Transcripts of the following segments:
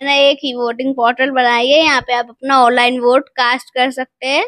मैंने एक ही voting portal बनाई है, यहाँ पे आप अपना ऑनलाइन वोट कास्ट कर सकते हैं।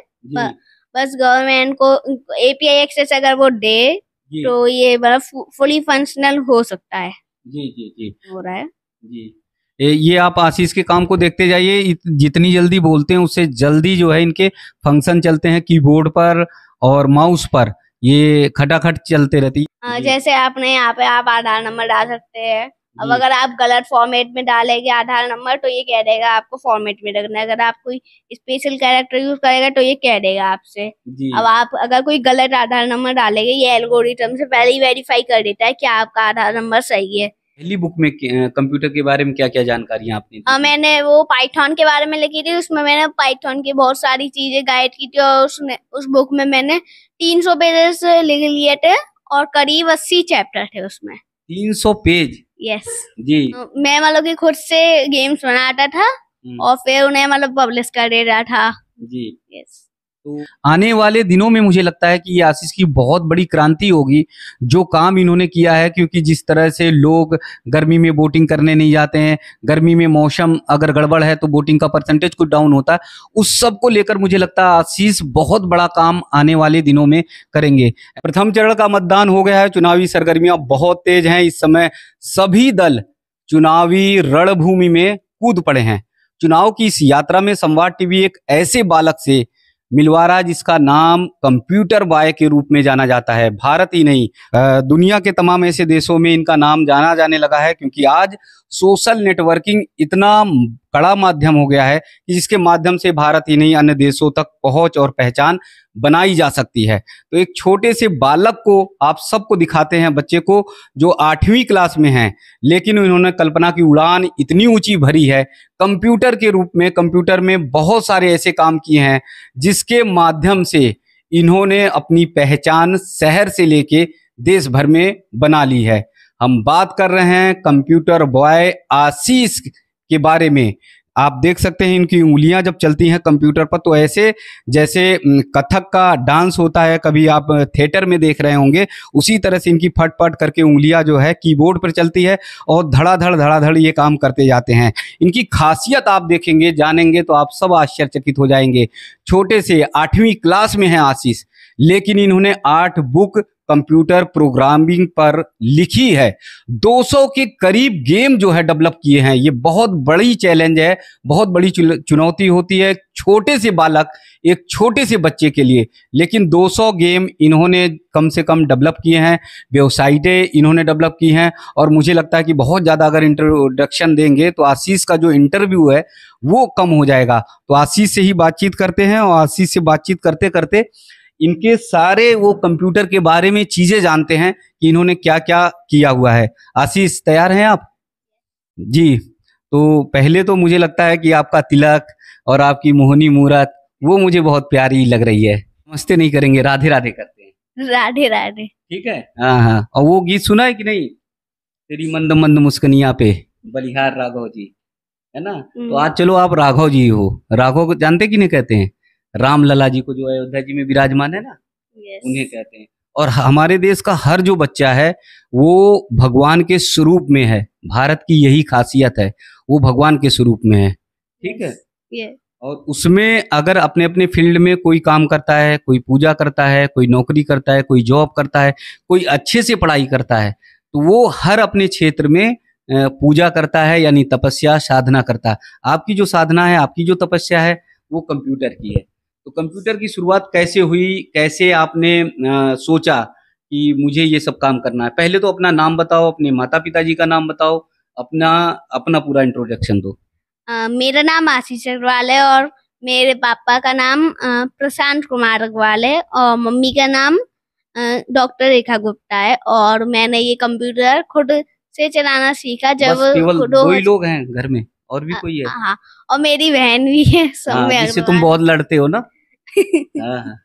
बस गवर्नमेंट को एपीआई एक्सेस अगर वो दे तो ये मतलब फुली फंक्शनल हो सकता है। जी जी जी हो रहा है जी। ये आप आशीष के काम को देखते जाइए, जितनी जल्दी बोलते हैं उससे जल्दी जो है इनके फंक्शन चलते हैं कीबोर्ड पर और माउस पर, ये खटाखट चलते रहती है। जैसे आपने यहाँ पे आप आधार नंबर डाल सकते हैं। अब अगर आप गलत फॉर्मेट में डालेंगे आधार नंबर तो ये कह देगा आपको फॉर्मेट में रखना है। अगर आप कोई स्पेशल कैरेक्टर यूज करेगा तो ये कह देगा आपसे। अब आप अगर कोई गलत आधार नंबर डालेंगे, ये एल्गोरिथम से पहले ही वेरीफाई कर देता है कि आपका आधार नंबर सही है। पहली बुक में कंप्यूटर के बारे में क्या क्या जानकारी आपने दी? मैंने वो पाइथन के बारे में लिखी थी, उसमें मैंने पाइथन की बहुत सारी चीजें गाइड की थी और उस बुक में मैंने 300 पेजेस लिख लिए थे और करीब 80 चैप्टर थे उसमें। 300 पेज? यस जी। मैं मतलब कि खुद से गेम्स बनाता था और फिर उन्हें मतलब पब्लिश कर दे रहा था। जी। यस। तो आने वाले दिनों में मुझे लगता है कि ये आशीष की बहुत बड़ी क्रांति होगी, जो काम इन्होंने किया है। क्योंकि जिस तरह से लोग गर्मी में बोटिंग करने नहीं जाते हैं, गर्मी में मौसम अगर गड़बड़ है तो बोटिंग का परसेंटेज कुछ डाउन होता है, उस सब को लेकर मुझे लगता है आशीष बहुत बड़ा काम आने वाले दिनों में करेंगे। प्रथम चरण का मतदान हो गया है, चुनावी सरगर्मियां बहुत तेज हैं इस समय। सभी दल चुनावी रणभूमि में कूद पड़े हैं। चुनाव की इस यात्रा में संवाद टीवी एक ऐसे बालक से मिलवा रहा जिसका नाम कंप्यूटर बॉय के रूप में जाना जाता है। भारत ही नहीं, दुनिया के तमाम ऐसे देशों में इनका नाम जाना जाने लगा है, क्योंकि आज सोशल नेटवर्किंग इतना बड़ा माध्यम हो गया है कि जिसके माध्यम से भारत ही नहीं अन्य देशों तक पहुंच और पहचान बनाई जा सकती है। तो एक छोटे से बालक को आप सबको दिखाते हैं, बच्चे को जो 8वीं क्लास में है, लेकिन उन्होंने कल्पना की उड़ान इतनी ऊंची भरी है कंप्यूटर के रूप में। कंप्यूटर में बहुत सारे ऐसे काम किए हैं जिसके माध्यम से इन्होंने अपनी पहचान शहर से लेके देश भर में बना ली है। हम बात कर रहे हैं कंप्यूटर बॉय आशीष के बारे में। आप देख सकते हैं इनकी उंगलियां जब चलती हैं कंप्यूटर पर तो ऐसे जैसे कथक का डांस होता है, कभी आप थिएटर में देख रहे होंगे, उसी तरह से इनकी फट फट करके उंगलियां जो है कीबोर्ड पर चलती है और धड़ाधड़ ये काम करते जाते हैं। इनकी खासियत आप देखेंगे, जानेंगे तो आप सब आश्चर्यचकित हो जाएंगे। छोटे से 8वीं क्लास में है आशीष, लेकिन इन्होंने 8 बुक कंप्यूटर प्रोग्रामिंग पर लिखी है। 200 के करीब गेम जो है डेवलप किए हैं। ये बहुत बड़ी चैलेंज है, बहुत बड़ी चुनौती होती है छोटे से बालक, एक छोटे से बच्चे के लिए। लेकिन 200 गेम इन्होंने कम से कम डेवलप किए हैं, वेबसाइटें इन्होंने डेवलप की हैं। और मुझे लगता है कि बहुत ज़्यादा अगर इंट्रोडक्शन देंगे तो आशीष का जो इंटरव्यू है वो कम हो जाएगा। तो आशीष से ही बातचीत करते हैं और आशीष से बातचीत करते करते इनके सारे वो कंप्यूटर के बारे में चीजें जानते हैं कि इन्होंने क्या क्या किया हुआ है। आशीष, तैयार हैं आप? जी। तो पहले तो मुझे लगता है कि आपका तिलक और आपकी मोहनी मूरत वो मुझे बहुत प्यारी लग रही है। नमस्ते नहीं करेंगे, राधे राधे करते हैं। राधे राधे। ठीक है। हाँ हाँ। और वो गीत सुना है कि नहीं, तेरी मंद मंद मुस्कनिया पे, बलिहार राघव जी, है ना? तो आज चलो आप राघव जी हो। राघव को जानते कि नहीं कहते हैं? राम लला जी को, जो अयोध्या जी में विराजमान है ना, उन्हें कहते हैं। और हमारे देश का हर जो बच्चा है वो भगवान के स्वरूप में है। भारत की यही खासियत है, वो भगवान के स्वरूप में है। ठीक है। और उसमें अगर अपने अपने फील्ड में कोई काम करता है, कोई पूजा करता है, कोई नौकरी करता है, कोई जॉब करता है, कोई अच्छे से पढ़ाई करता है, तो वो हर अपने क्षेत्र में पूजा करता है, यानी तपस्या साधना करता है। आपकी जो साधना है, आपकी जो तपस्या है, वो कंप्यूटर की है। तो कंप्यूटर की शुरुआत कैसे हुई, कैसे आपने सोचा कि मुझे ये सब काम करना है? पहले तो अपना नाम बताओ, अपने माता पिताजी का नाम बताओ, अपना पूरा इंट्रोडक्शन दो। मेरा नाम आशीष अग्रवाल है और मेरे पापा का नाम प्रशांत कुमार अग्रवाल है और मम्मी का नाम डॉक्टर रेखा गुप्ता है। और मैंने ये कंप्यूटर खुद से चलाना सीखा जब केवल 2 ही लोग हैं घर में, और भी कोई है? हाँ, और मेरी बहन भी है सौम्या, जिससे तुम बहुत लड़ते हो ना। हाँ हाँ।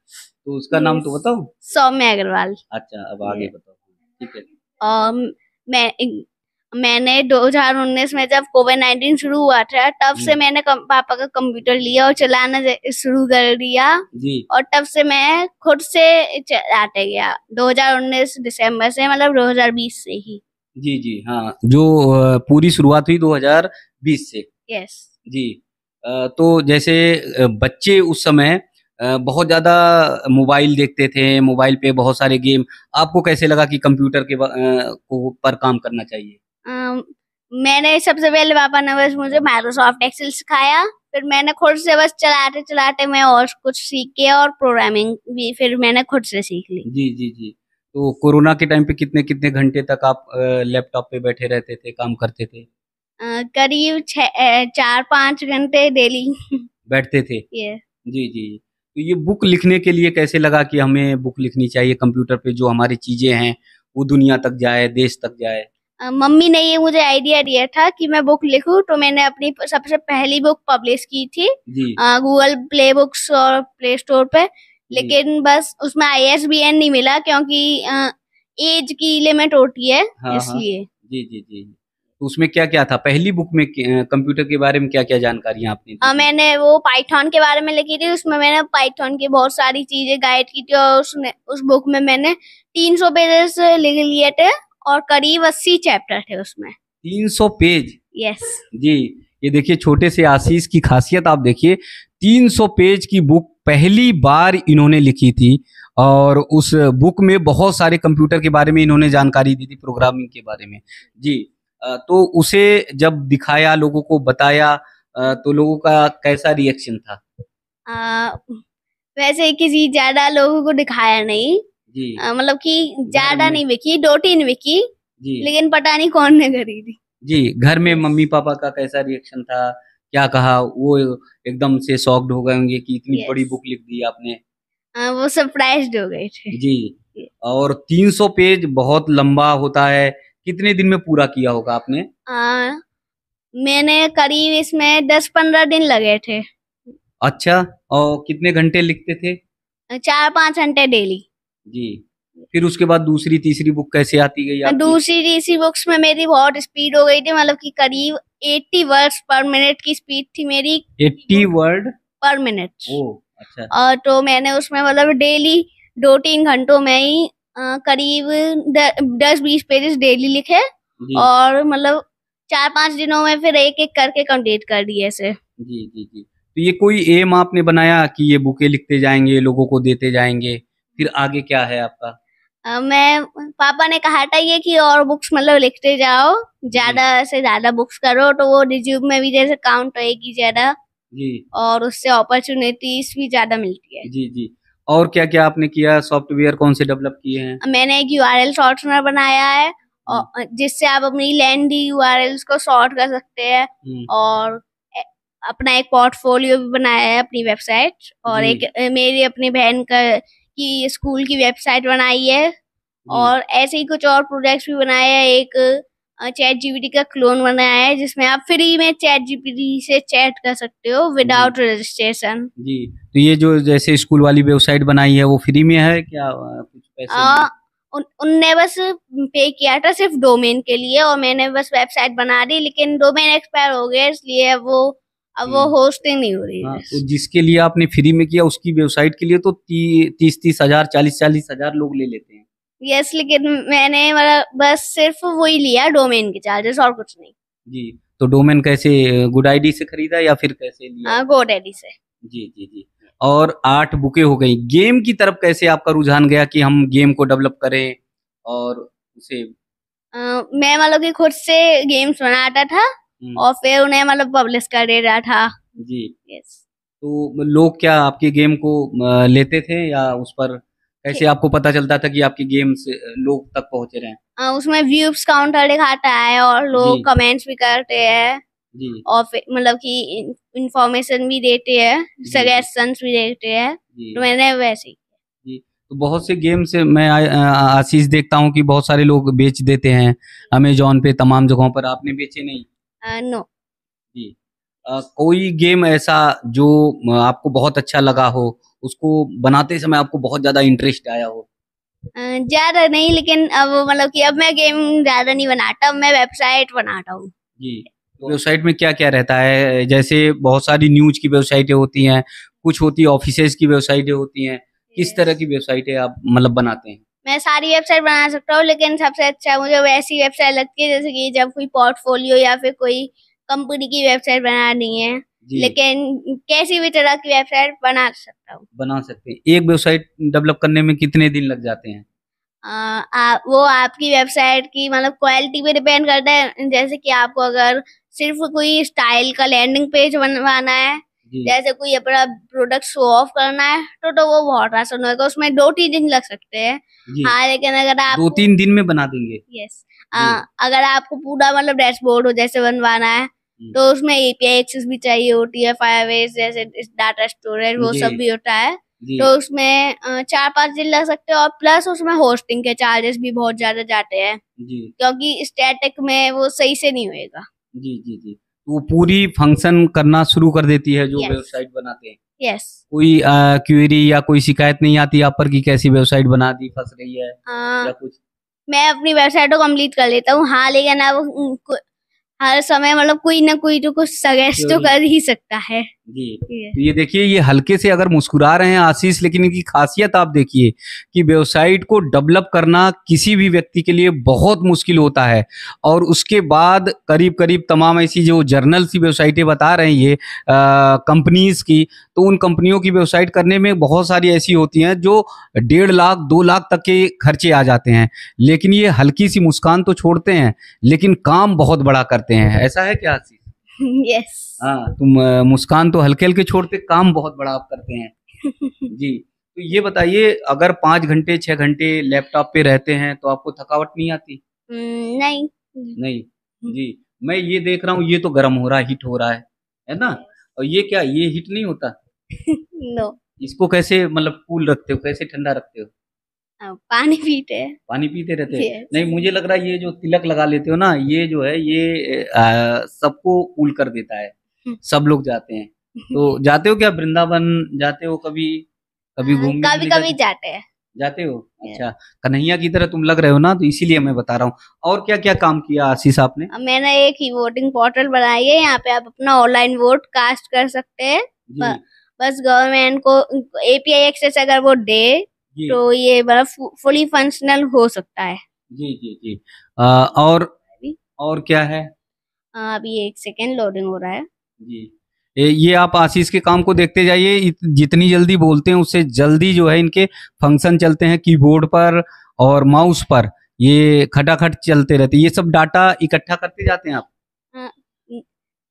तो उसका नाम तो बताओ। सौम्या अग्रवाल। अच्छा, अब आगे बताओ। ठीक है। और मैंने 2019 में जब कोविड-19 शुरू हुआ था तब से मैंने पापा का कंप्यूटर लिया और चलाना शुरू कर दिया जी। और तब से मैं खुद से चलाते गया 2019 दिसंबर से, मतलब 2020 से ही। जी जी हाँ, जो पूरी शुरुआत हुई 2020 से। यस। जी। तो जैसे बच्चे उस समय बहुत ज़्यादा मोबाइल देखते थे, मोबाइल पे बहुत सारे गेम। आपको कैसे लगा कि कंप्यूटर के को पर काम करना चाहिए? मैंने सबसे पहले पापा ने बस मुझे माइक्रोसॉफ्ट एक्सेल सिखाया, फिर मैंने खुद से बस चलाते-चलाते मैं और कुछ सीख के और प्रोग्रामिंग भी फिर मैंने खुद से सीख ली। जी, जी, जी। तो कोरोना के टाइम पे कितने-कितने घंटे तक आप लैपटॉप पे बैठे रहते थे, काम करते थे? करीब 4-5 घंटे डेली। बैठते थे? ये जी, जी। तो ये बुक लिखने के लिए कैसे लगा कि हमें बुक लिखनी चाहिए कंप्यूटर पे जो हमारी चीज़ें हैं, वो दुनिया तक जाए, देश तक जाए? मम्मी ने ये मुझे आइडिया दिया था कि मैं बुक लिखूं, तो मैंने अपनी सबसे पहली बुक पब्लिश की थी जी, गूगल प्ले बुक्स और प्ले स्टोर पे। जी। लेकिन बस उसमें ISBN नहीं मिला क्योंकि एज की लिमिट होती है हाँ, हाँ। इसलिए। जी, जी, जी। तो उसमें क्या-क्या था? पहली बुक में कंप्यूटर के बारे में क्या-क्या जानकारियाँ आपने दी थी? मैंने वो पाइथन के बारे में लिखी थी, उसमें मैंने पाइथन की बहुत सारी चीजें गाइड की थी और उस बुक में मैंने 300 पेजेस लिख लिए थे और करीब 80 चैप्टर थे उसमें। 300 पेज? यस। जी, ये देखिए छोटे से आशीष की खासियत आप देखिए, 300 पेज की बुक पहली बार इन्होंने लिखी थी और उस बुक में बहुत सारे कंप्यूटर के बारे में इन्होंने जानकारी दी थी, प्रोग्रामिंग के बारे में। जी। तो उसे जब दिखाया, लोगों को बताया तो लोगों का कैसा रिएक्शन था? अ, वैसे किसी ज्यादा लोगों को दिखाया नहीं, जी, मतलब कि घर ज्यादा में नहीं बिकी, 2-3 बिकी, जी, लेकिन पता नहीं कौन ने खरीदी। जी, घर में यस। मम्मी-पापा का कैसा रिएक्शन था? क्या कहा? वो एकदम से शॉक्ड हो गए होंगे कि इतनी बड़ी यस। बुक लिख दी आपने। वो सरप्राइज्ड हो गए थे। जी। और 300 पेज बहुत लंबा होता है। कितने दिन में पूरा किया होगा आपने? अ, मैंने करीब इसमें 10-15 दिन लगे थे। अच्छा, और कितने घंटे लिखते थे? 4-5 घंटे डेली। जी। फिर उसके बाद दूसरी, तीसरी बुक कैसे आती गई आपकी? दूसरी तीसरी बुक्स में मेरी बहुत स्पीड हो गई थी, मतलब कि करीब 80 वर्ड्स पर मिनट की स्पीड थी मेरी 80 वर्ड? पर मिनट। ओह! अच्छा। और तो मैंने उसमें मतलब डेली 2-3 घंटों में ही करीब 10-20 पेजेस डेली लिखे जी। और मतलब 4-5 दिनों में फिर एक-एक करके कंप्लीट कर दिए इसे। जी, जी, जी। तो ये कोई एम आपने बनाया कि ये बुकें लिखते जाएँगे, लोगों को देते जाएँगे, फिर आगे क्या है आपका? मैं पापा ने कहा था ये कि और बुक्स मतलब लिखते जाओ, जी, ज्यादा से ज्यादा बुक्स करो तो वो रिज्यूम में भी जैसे काउंट होएगी ज्यादा जी, और उससे अपॉर्चुनिटीज भी ज्यादा मिलती है। जी, जी। और क्या-क्या आपने किया? सॉफ्टवेयर कौन से डेवलप किए हैं? मैंने एक URL सॉर्टनर बनाया है हुँ, और जिससे आप अपनी लेंदी URLs को सॉर्ट कर सकते हैं हुँ। और अपना एक पोर्टफोलियो भी बनाया है अपनी वेबसाइट और एक जी, मेरी अपनी बहन का की स्कूल की वेबसाइट बनाई है जी, और ऐसे ही कुछ और प्रोजेक्ट्स भी बनाए हैं। एक चैट जीपीटी का क्लोन बनाया है जिसमें आप फ्री में चैट जीपीटी से चैट कर सकते हो जी, विदाउट रजिस्ट्रेशन। जी। तो ये जो जैसे स्कूल वाली वेबसाइट बनाई है, वो फ्री में है क्या कुछ पैसे लिए? उनने बस पे किया था सिर्फ डोमेन के लिए और मैंने बस वेबसाइट बना दी, लेकिन डोमेन एक्सपायर हो गया इसलिए अब वो हुँ। होस्टिंग नहीं हो रही हाँ, है। तो जिसके लिए आपने फ्री में किया उसकी वेबसाइट के लिए तो 30-30 हज़ार, 40-40 हज़ार लोग ले लेते हैं। यस, लेकिन मैंने मतलब बस सिर्फ वही लिया डोमेन के चार्जेस और कुछ नहीं। जी, तो डोमेन कैसे गुड आईडी से खरीदा या फिर कैसे लिया? हाँ, GoDaddy से। जी, जी, जी। और 8 बुकें हो गई। गेम की तरफ कैसे आपका रुझान गया कि हम गेम को डेवलप करें और उसे मैं मतलब कि खुद से गेम्स बनाता था हुँ, और फिर उन्हें मतलब पब्लिश कर दे रहा था। जी। यस। तो लोग क्या आपके गेम को लेते थे या उस पर कैसे आपको पता चलता था कि आपके गेम से लोग तक पहुँच रहे हैं? उसमें व्यूज काउंटर दिखाता है और जी, लोग कमेंट्स भी करते हैं जी, और फिर मतलब कि इंफॉर्मेशन भी देते हैं, जी, जी, सजेशंस भी देते हैं, तो जी, मैंने वैसे ही। जी। तो बहुत से गेम्स मैं आशीष देखता हूँ कि बहुत सारे लोग बेच देते हैं अमेज़न पे तमाम जगहों पर, आपने बेचे नहीं? नो। जी। कोई गेम ऐसा जो आपको बहुत अच्छा लगा हो, उसको बनाते समय आपको बहुत ज़्यादा इंटरेस्ट आया हो? ज्यादा नहीं, लेकिन अब मतलब कि अब मैं गेम ज्यादा नहीं बनाता, अब मैं वेबसाइट बनाता हूँ। जी। तो वेबसाइट में क्या-क्या रहता है? जैसे बहुत सारी न्यूज़ की वेबसाइटें होती हैं, कुछ होती है ऑफ़िसेज़ की वेबसाइटें होती हैं। किस तरह की वेबसाइटें आप मतलब बनाते हैं? मैं सारी वेबसाइट बना सकता हूँ, लेकिन सबसे अच्छा मुझे वैसी वेबसाइट लगती है जैसे कि जब कोई पोर्टफोलियो या फिर कोई कंपनी की वेबसाइट बनानी है, जी लेकिन कैसी भी तरह की वेबसाइट बना सकता हूँ। बना सकते हैं। एक वेबसाइट डेवलप करने में कितने दिन लग जाते हैं? वो आपकी वेबसाइट की मतलब क्वालिटी पे डिपेंड करता है। जैसे कि आपको अगर सिर्फ कोई स्टाइल का लैंडिंग पेज बनवाना है, जी जैसे कोई अपना प्रोडक्ट शो ऑफ करना है, तो वो बहुत आसान होगा, उसमें 2-3 दिन लग सकते हैं। जी हाँ, लेकिन अगर आप 2-3 दिन में बना देंगे। यस, जी अगर आपको पूरा मतलब डैशबोर्ड हो जैसे बनवाना है, तो उसमें एपीआई एक्सेस भी चाहिए होती है, फायरबेस जैसे डाटा स्टोरेज वो जी सब भी होता है। जी तो उसमें 4-5 दिन लग सकते हैं, और प्लस उसमें होस्टिंग के चार्जेस भी बहुत ज्यादा जाते हैं, जी क्योंकि स्टैटिक में वो सही से नहीं होएगा। जी जी जी। वो पूरी फंक्शन करना शुरू कर देती है जो यस वेबसाइट बनाते हैं। यस। कोई क्वेरी या कोई शिकायत नहीं आती आप पर कि कैसी वेबसाइट बना दी, फंस रही है या कुछ? मैं अपनी वेबसाइट को कंप्लीट कर लेता हूँ, हाँ, लेकिन अब हर समय मतलब कोई ना कोई तो कुछ सजेस्ट तो क्वेरी कर ही सकता है। जी। तो ये देखिए, ये हल्के से अगर मुस्कुरा रहे हैं आशीष, लेकिन इनकी खासियत आप देखिए कि वेबसाइट को डेवलप करना किसी भी व्यक्ति के लिए बहुत मुश्किल होता है। और उसके बाद करीब करीब तमाम ऐसी जो जर्नल सी वेबसाइटें बता रहे हैं ये कंपनीज की, तो उन कंपनियों की वेबसाइट करने में बहुत सारी ऐसी होती हैं जो 1.5 लाख 2 लाख तक के खर्चे आ जाते हैं। लेकिन ये हल्की सी मुस्कान तो छोड़ते हैं, लेकिन काम बहुत बड़ा करते हैं। ऐसा है क्या आशीष? यस। हाँ, तुम मुस्कान तो हल्के हल्के छोड़ते, काम बहुत बड़ा आप करते हैं। जी। तो ये बताइए, अगर 5 घंटे 6 घंटे लैपटॉप पे रहते हैं तो आपको थकावट नहीं आती? नहीं। नहीं। जी। मैं ये देख रहा हूँ, ये तो गर्म हो रहा है, हीट हो रहा है ना? और ये क्या, ये हीट नहीं होता? नो। इसको कैसे मतलब कूल रखते हो, कैसे ठंडा रखते हो? पानी पीते हैं। पानी पीते रहते हैं? यस। नहीं, मुझे लग रहा है ये जो तिलक लगा लेते हो ना, ये जो है ये सबको कूल कर देता है। सब लोग जाते हैं। तो जाते हो क्या वृंदावन, जाते हो कभी? कभी घूमने के कभी लिए कभी जाते जाते हैं। जाते हो? Yes. अच्छा, कन्हैया की तरह तुम लग रहे हो ना, तो इसीलिए मैं बता रहा हूँ। और क्या-क्या काम किया आशीष आपने? अब मैंने एक ही वोटिंग पोर्टल बनाई है, यहाँ पे आप अपना ऑनलाइन वोट कास्ट कर सकते हैं। जी, बस गवर्नमेंट को एपीआई एक्सेस अगर वो दे, जी, तो ये मतलब फुली फंक्शनल हो सकता है। जी, जी, जी। और क्या है? अभी 1 सेकेंड लोडिंग हो रहा है। जी। ये आप आशीष के काम को देखते जाइए, जितनी जल्दी बोलते हैं उससे जल्दी जो है इनके फंक्शन चलते हैं कीबोर्ड पर और माउस पर, ये खटाखट चलते रहते हैं। ये सब डाटा इकट्ठा करते जाते हैं आप?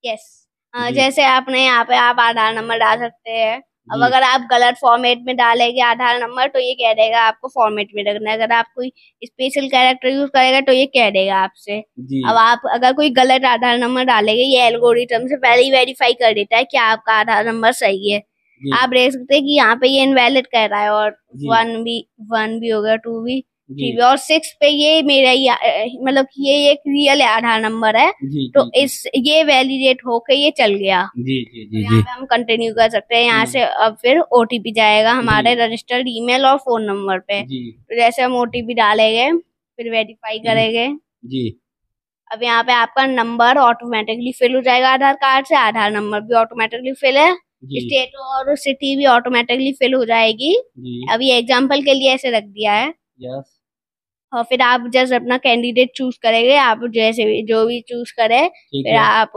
यस। जी, जैसे आपने यहाँ पे आप आधार नंबर डाल सकते हैं। अब जी, अगर आप गलत फॉर्मेट में डालेंगे आधार नंबर, तो ये कह देगा आपको फॉर्मेट में रखना है। अगर आप कोई स्पेशल कैरेक्टर यूज करेगा, तो ये कह देगा आपसे। जी, अब आप अगर कोई गलत आधार नंबर डालेंगे, ये एल्गोरिथम से पहले ही वेरीफाई कर देता है कि आपका आधार नंबर सही है। जी, आप देख सकते हैं कि यहाँ पे ये इनवैलिड कर रहा है, और जी, 1 भी हो गया, 2 भी, 3 जी, भी, और 6 पे ये मेरा ही मतलब ये एक रियल आधार नंबर है। जी, तो जी, जी, इस ये वैलिडेट होके ये चल गया। जी, जी, जी, यहाँ जी, पे हम कंटिन्यू कर सकते हैं। यहाँ जी, से अब फिर ओटीपी जाएगा हमारे जी, रजिस्टर्ड ईमेल और फोन नंबर पे। जी, तो जैसे हम ओटीपी डालेंगे, फिर वेरीफाई करेंगे। जी, अब यहाँ पे आपका नंबर ऑटोमेटिकली फिल हो जाएगा आधार कार्ड से, आधार नंबर भी ऑटोमेटिकली फिल है, जी, स्टेट और सिटी भी ऑटोमेटिकली फिल हो जाएगी। जी, अभी एग्जाम्पल के लिए ऐसे रख दिया है। यस, और फिर आप जस्ट अपना कैंडिडेट चूज करेंगे, आप जैसे भी जो भी चूज करें, ठीक फिर है। आप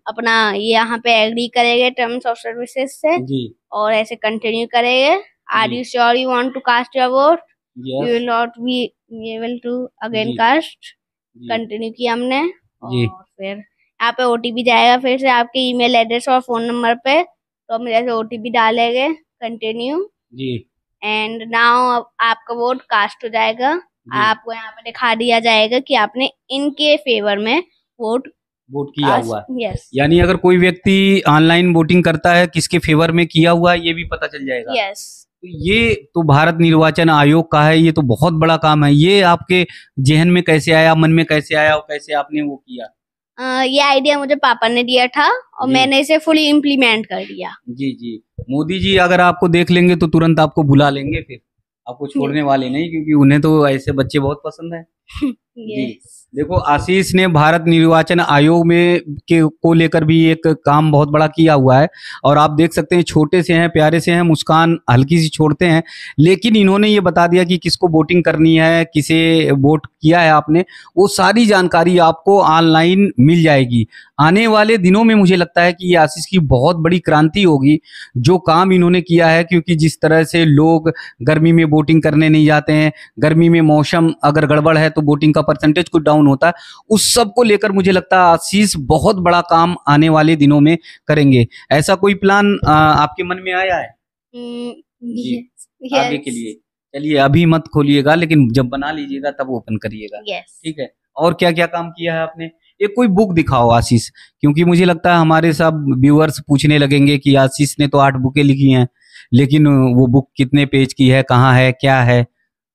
अपना यहाँ पे एग्री करेंगे टर्म्स ऑफ सर्विसेज से, जी, और ऐसे कंटिन्यू करेंगे। आर जी, you sure you want to cast your vote? You yes, will not be able to again जी, कास्ट। जी, कंटिन्यू किया हमने, जी, और फिर यहाँ पे ओटीपी जाएगा फिर से आपके ईमेल एड्रेस और फोन नंबर पे। तो हम जैसे ओटीपी डालेंगे, कंटिन्यू, जी, एंड नाउ आपका वोट कास्ट हो जाएगा। जी, आपको यहाँ पे दिखा दिया जाएगा कि आपने इनके फेवर में वोट वोट किया कास्ट। हुआ है। यस यानी अगर कोई व्यक्ति ऑनलाइन वोटिंग करता है, किसके फेवर में किया हुआ है, ये भी पता चल जाएगा। यस। तो ये तो भारत निर्वाचन आयोग का है, ये तो बहुत बड़ा काम है। ये आपके ज़हन में कैसे आया, मन में कैसे आया और कैसे आपने वो किया? ये आइडिया मुझे पापा ने दिया था, और जी, मैंने इसे फुली इम्प्लीमेंट कर दिया। जी, जी। मोदी जी अगर आपको देख लेंगे तो तुरंत आपको बुला लेंगे फिर। आपको छोड़ने वाले नहीं, क्योंकि उन्हें तो ऐसे बच्चे बहुत पसंद हैं। जी। यस। देखो, आशीष ने भारत निर्वाचन आयोग में को लेकर भी एक काम बहुत बड़ा किया हुआ है और आप देख सकते हैं छोटे से हैं, प्यारे से हैं, मुस्कान हल्की सी छोड़ते हैं, लेकिन इन्होंने ये बता दिया कि किसको वोटिंग करनी है, किसे वोट किया है आपने, वो सारी जानकारी आपको ऑनलाइन मिल जाएगी। आने वाले दिनों में मुझे लगता है कि ये आशीष की बहुत बड़ी क्रांति होगी, जो काम इन्होंने किया है, क्योंकि जिस तरह से लोग गर्मी में वोटिंग करने नहीं जाते हैं, गर्मी में मौसम अगर गड़बड़ है तो वोटिंग का परसेंटेज कुछ डाउन होता है, उस सब को लेकर मुझे लगता है आशीष बहुत बड़ा काम आने वाले दिनों में करेंगे। ऐसा कोई प्लान आपके मन में आया है जी आगे के यस। लिए? चलिए, अभी मत खोलिएगा, लेकिन जब बना लीजिएगा तब ओपन करिएगा, यस। ठीक है? और क्या क्या काम किया है आपने? एक कोई बुक दिखाओ आशीष, क्योंकि मुझे लगता है हमारे सब व्यूअर्स पूछने लगेंगे कि आशीष ने तो 8 बुकें लिखी हैं, लेकिन वो बुक कितने पेज की है, कहाँ है, क्या है,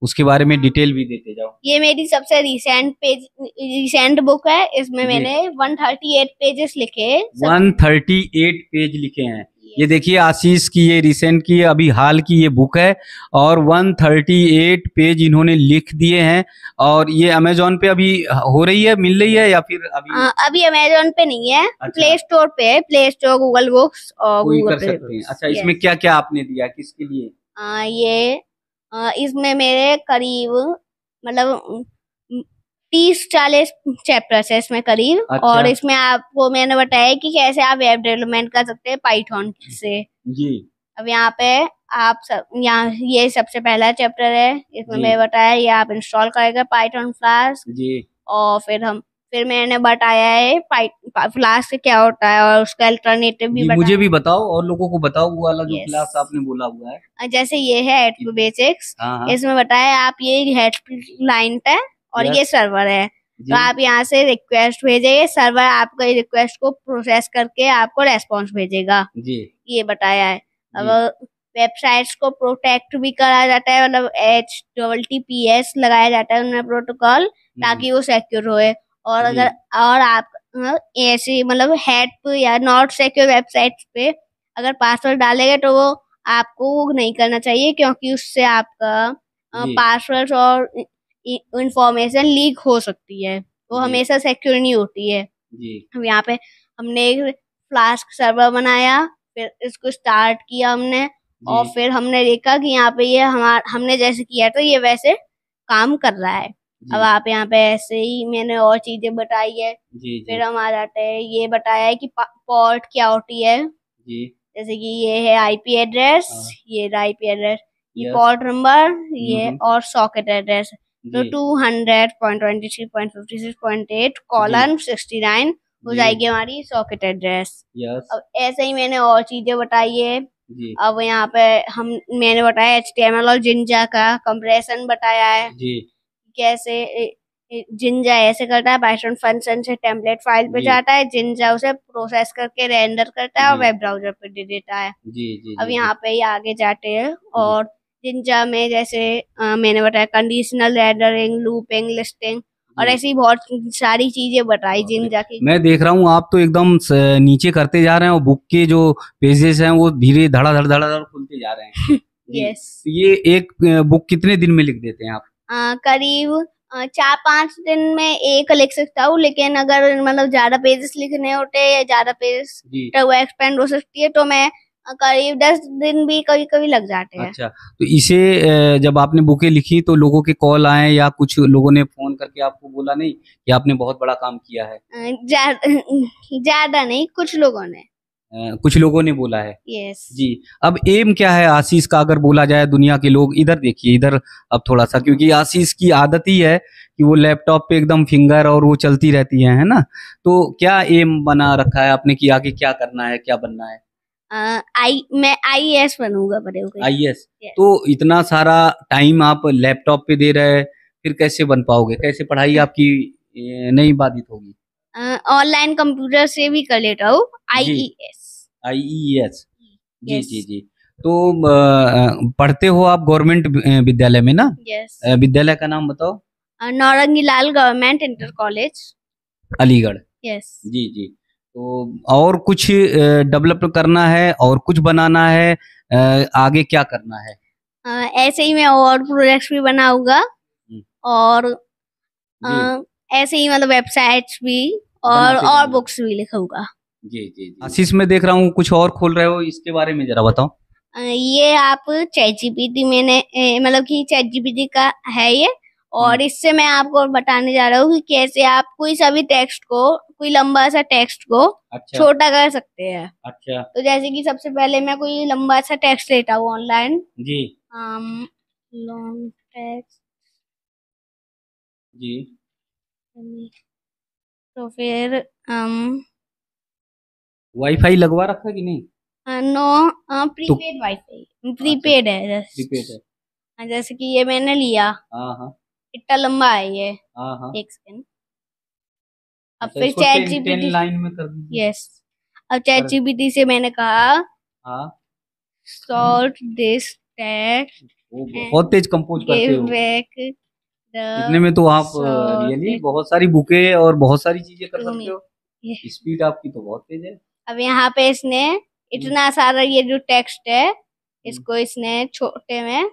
उसके बारे में डिटेल भी देते जाओ। ये मेरी सबसे रिसेंट बुक है। इसमें जी। मैंने 138 पेजेस लिखे। 138 पेज लिखे हैं। ये देखिए, आशीष की ये रिसेंट की अभी हाल की ये बुक है और 138 पेज इन्होंने लिख दिए हैं। और ये अमेजोन पे अभी हो रही है, मिल रही है या फिर अभी? अभी अमेजोन पे नहीं है। अच्छा। प्ले स्टोर पे है। प्ले स्टोर, गूगल बुक्स और कोई गूगल कर प्ले सकते हैं। बुक्स। अच्छा, इसमें क्या क्या आपने दिया, किसके लिए? इसमें मेरे करीब मतलब 30-40 चैप्टर्स है इसमें करीब। अच्छा। और इसमें आपको मैंने बताया कि कैसे आप वेब डेवलपमेंट कर सकते हैं पाइथन से। जी। अब यहाँ पे आप यहाँ ये सबसे पहला चैप्टर है। इसमें जी। मैं बताया ये आप इंस्टॉल करेंगे पाइथन फ्लास्क। जी। और फिर मैंने बताया है फ्लास्क क्या होता है और उसका अल्टरनेटिव भी जी, बताया। मुझे भी बताओ और लोगों को बताओ वो वाला जो Yes. क्लास आपने बोला हुआ है। जैसे ये है एट बेसिक्स। हाँ हाँ। इसमें बताया आप ये हेल्पलाइन है और Yes. ये सर्वर है। जी। तो आप यहाँ से रिक्वेस्ट भेजेंगे, सर्वर आपको ये रिक्वेस्ट को प्रोसेस करके आपको रेस्पॉन्स भेजेगा। जी। ये बताया है। जी। अब वेबसाइट्स को प्रोटेक्ट भी करा जाता है, मतलब HTTPS लगाया जाता है उनमें प्रोटोकॉल, ताकि वो सिक्योर होए। और जी। अगर और आप ऐसी मतलब हेल्प या नॉट सिक्योर वेबसाइट्स पे अगर पासवर्ड डालेंगे तो वो आपको नहीं करना चाहिए, क्योंकि उससे आपका जी। पासवर्ड और इंफॉर्मेशन लीक हो सकती है। वो जी। हमेशा सिक्योर नहीं होती है। जी। अब यहाँ पे हमने एक फ्लास्क सर्वर बनाया, फिर इसको स्टार्ट किया हमने। और जी। फिर हमने देखा कि यहाँ पे ये हमने जैसे किया था ये वैसे काम कर रहा है। जी। अब आप यहाँ पे ऐसे ही मैंने और चीजें बताई है। जी। फिर जी। हम आ जाते हैं, ये बताया है कि पोर्ट क्या होती है। जी। जैसे कि ये है आईपी एड्रेस, हाँ। ये आईपी एड्रेस, ये Yes. पोर्ट नंबर, ये और सॉकेट एड्रेस। तो जी। 200.23.56.8:69 हो जी। जाएगी हमारी सॉकेट एड्रेस। यस। अब ऐसे ही मैंने और चीजें बताई है। जी। अब यहाँ पे मैंने बताया HTML और जिंजा का कंप्रेशन बताया है। जी। कैसे जिंजा ऐसे करता है, पाइथन फंक्शन से टेम्पलेट फाइल पे जी। जाता है, जिंजा उसे प्रोसेस करके रेंडर करता है और जी। वेब ब्राउजर पे दे देता है। जी। जी। अब जी। यहाँ पे ही आगे जाते हैं और जिंजा में जैसे मैंने बताया कंडीशनल रेंडरिंग, लूपिंग, लिस्टिंग और जी। ऐसी बहुत सारी चीजें बताई बाप रे। जिंजा की। मैं देख रहा हूँ आप तो एकदम नीचे करते जा रहे हैं और बुक के जो पेजेस हैं वो धीरे धड़ाधड़ धड़ाधड़ खुलते जा रहे हैं। जी। यस। तो ये एक बुक कितने दिन में लिख देते हैं आप? करीब 4-5 दिन में एक लिख सकता हूँ, लेकिन अगर मतलब ज्यादा पेजेस लिखने होते हैं या ज्यादा पेजेस जी। तो वो एक्सपेंड हो सकती है, तो मैं करीब 10 दिन भी कभी कभी लग जाते हैं। अच्छा, तो इसे जब आपने बुकें लिखी तो लोगों के कॉल आए या कुछ लोगों ने फोन करके आपको बोला नहीं कि आपने बहुत बड़ा काम किया है? ज्यादा नहीं, कुछ लोगों ने। कुछ लोगों ने बोला है। यस। जी। अब एम क्या है आशीष का, अगर बोला जाए दुनिया के लोग, इधर देखिए इधर अब थोड़ा सा, क्योंकि आशीष की आदत ही है कि वो लैपटॉप पे एकदम फिंगर और वो चलती रहती है ना? तो क्या एम बना रखा है आपने कि आगे क्या करना है, क्या बनना है? मैं IAS बनूंगा बड़े होके। IAS। Yes. तो इतना सारा टाइम आप लैपटॉप पे दे रहे हैं, फिर कैसे बन पाओगे, कैसे पढ़ाई आपकी नहीं बाधित होगी? ऑनलाइन कंप्यूटर से भी कर लेता हूँ। IES। IES। जी। Yes. जी। जी। तो पढ़ते हो आप गवर्नमेंट विद्यालय में ना? यस। विद्यालय का नाम बताओ। Naurangi Lal government inter college, Aligarh. Yes. जी। जी। तो और कुछ डेवलप करना है और कुछ बनाना है, आगे क्या करना है? ऐसे ही मैं और प्रोजेक्ट्स भी बनाऊंगा। और ऐसे ही मतलब वेबसाइट्स भी और बुक्स भी लिखूंगा। जी जी जी। आशीष, मैं देख रहा हूँ कुछ और खोल रहे हो, इसके बारे में जरा बताओ। ये आप ChatGPT मतलब कि ChatGPT का है ये, और इससे मैं आपको बताने जा रहा हूँ कि कैसे आप कोई सा भी टेक्स्ट को, कोई लंबा सा टेक्स्ट को छोटा कर सकते हैं। अच्छा। तो जैसे कि सबसे पहले मैं कोई लंबा सा टेक्स्ट लेता हूँ ऑनलाइन। जी। Long text. जी। तो फिर वाईफाई लगवा रखा कि नहीं? नो, प्रीपेड वाईफाई, प्रीपेड है जैसे। प्रीपेड है। जैसे कि ये मैंने लिया, हाँ हाँ, इतना लंबा है ये। हाँ हाँ। एक सेकंड। अब अच्छा, फिर इसको 10 लाइन में कर दीजिए। यस, अब ChatGPT से मैंने कहा हाँ, सॉर्ट दिस टेक्स्ट, वो बहुत तेज कंपोज करते हो। गिव बैक इतने में तो आप रियली बहुत सारी बुकें और बहुत सारी चीजें कर सकते हो। स्पीड आपकी तो बहुत तेज है। अब यहाँ पे इसने इतना सारा ये जो टेक्स्ट है, इसको इसने छोटे में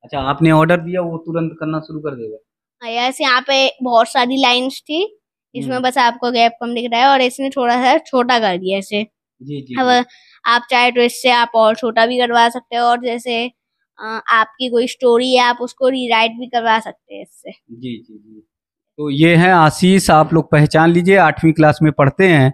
अच्छा, आपने ऑर्डर दिया, वो तुरंत करना शुरू कर देगा। यस, यहाँ पे बहुत सारी लाइंस थी, इसमें बस आपको गैप कम दिख रहा है और इसने थोड़ा सा छोटा कर दिया इसे। जी जी। अब आप चाहे तो इससे आप और छोटा भी करवा सकते हो, और जैसे आपकी कोई स्टोरी है, आप उसको रीराइट भी करवा सकते हैं इससे। जी जी जी। तो ये है आशीष, आप लोग पहचान लीजिए, 8वीं क्लास में पढ़ते हैं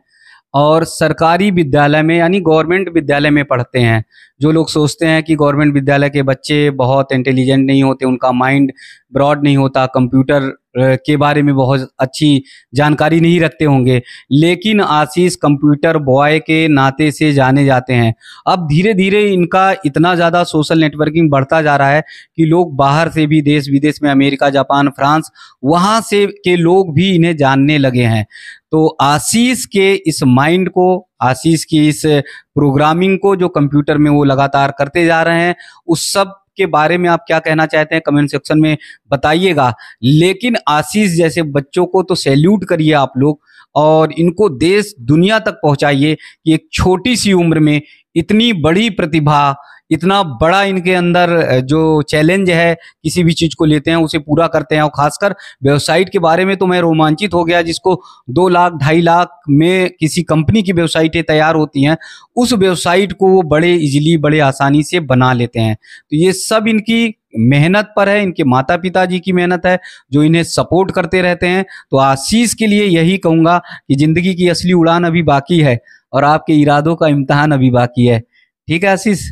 और सरकारी विद्यालय में यानी गवर्नमेंट विद्यालय में पढ़ते हैं। जो लोग सोचते हैं कि गवर्नमेंट विद्यालय के बच्चे बहुत इंटेलिजेंट नहीं होते, उनका माइंड ब्रॉड नहीं होता, कंप्यूटर के बारे में बहुत अच्छी जानकारी नहीं रखते होंगे, लेकिन आशीष कंप्यूटर बॉय के नाते से जाने जाते हैं। अब धीरे धीरे इनका इतना ज़्यादा सोशल नेटवर्किंग बढ़ता जा रहा है कि लोग बाहर से भी, देश विदेश में, अमेरिका, जापान, फ्रांस, वहाँ से के लोग भी इन्हें जानने लगे हैं। तो आशीष के इस माइंड को, आशीष की इस प्रोग्रामिंग को जो कंप्यूटर में वो लगातार करते जा रहे हैं, उस सब के बारे में आप क्या कहना चाहते हैं कमेंट सेक्शन में बताइएगा। लेकिन आशीष जैसे बच्चों को तो सैल्यूट करिए आप लोग, और इनको देश दुनिया तक पहुंचाइए कि एक छोटी सी उम्र में इतनी बड़ी प्रतिभा, इतना बड़ा इनके अंदर जो चैलेंज है, किसी भी चीज को लेते हैं उसे पूरा करते हैं। और खासकर वेबसाइट के बारे में तो मैं रोमांचित हो गया, जिसको 2 लाख 2.5 लाख में किसी कंपनी की वेबसाइटें तैयार होती हैं, उस वेबसाइट को वो बड़े इजीली, बड़े आसानी से बना लेते हैं। तो ये सब इनकी मेहनत पर है, इनके माता पिता जी की मेहनत है जो इन्हें सपोर्ट करते रहते हैं। तो आशीष के लिए यही कहूंगा कि जिंदगी की असली उड़ान अभी बाकी है और आपके इरादों का इम्तिहान अभी बाकी है। ठीक है आशीष,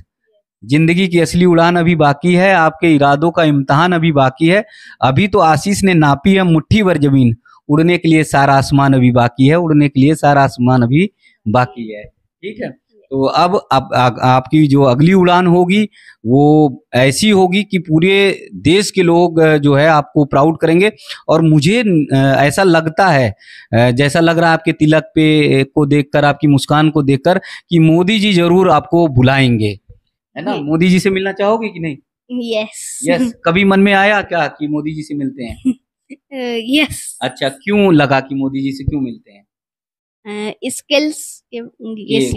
जिंदगी की असली उड़ान अभी बाकी है, आपके इरादों का इम्तिहान अभी बाकी है। अभी तो आशीष ने नापी है मुट्ठी भर जमीन, उड़ने के लिए सारा आसमान अभी बाकी है, उड़ने के लिए सारा आसमान अभी बाकी है। ठीक है, तो अब आपकी जो अगली उड़ान होगी वो ऐसी होगी कि पूरे देश के लोग जो है आपको प्राउड करेंगे। और मुझे ऐसा लगता है, जैसा लग रहा है आपके तिलक पे को देखकर, आपकी मुस्कान को देखकर, कि मोदी जी जरूर आपको बुलाएंगे, है ना? मोदी जी से मिलना चाहोगे कि नहीं? यस। यस, कभी मन में आया क्या कि मोदी जी से मिलते हैं? यस। अच्छा, क्यों लगा कि मोदी जी से क्यों मिलते हैं? स्किल्स, ये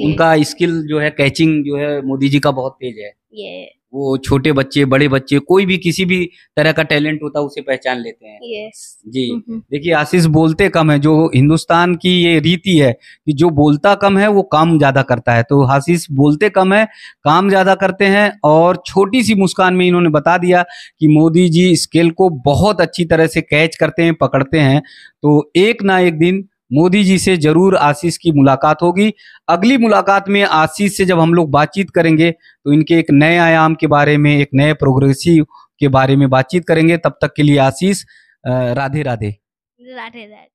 उनका स्किल जो है, कैचिंग जो है मोदी जी का बहुत तेज है। ये वो छोटे बच्चे, बड़े बच्चे, कोई भी किसी भी तरह का टैलेंट होता है उसे पहचान लेते हैं। यस जी। देखिए आशीष बोलते कम है, जो हिंदुस्तान की ये रीति है कि जो बोलता कम है वो काम ज्यादा करता है। तो आशीष बोलते कम है, काम ज्यादा करते हैं, और छोटी सी मुस्कान में इन्होंने बता दिया कि मोदी जी स्किल को बहुत अच्छी तरह से कैच करते हैं, पकड़ते हैं। तो एक ना एक दिन मोदी जी से जरूर आशीष की मुलाकात होगी। अगली मुलाकात में आशीष से जब हम लोग बातचीत करेंगे तो इनके एक नए आयाम के बारे में, एक नए प्रोग्रेसिव के बारे में बातचीत करेंगे। तब तक के लिए आशीष, राधे राधे। राधे राधे।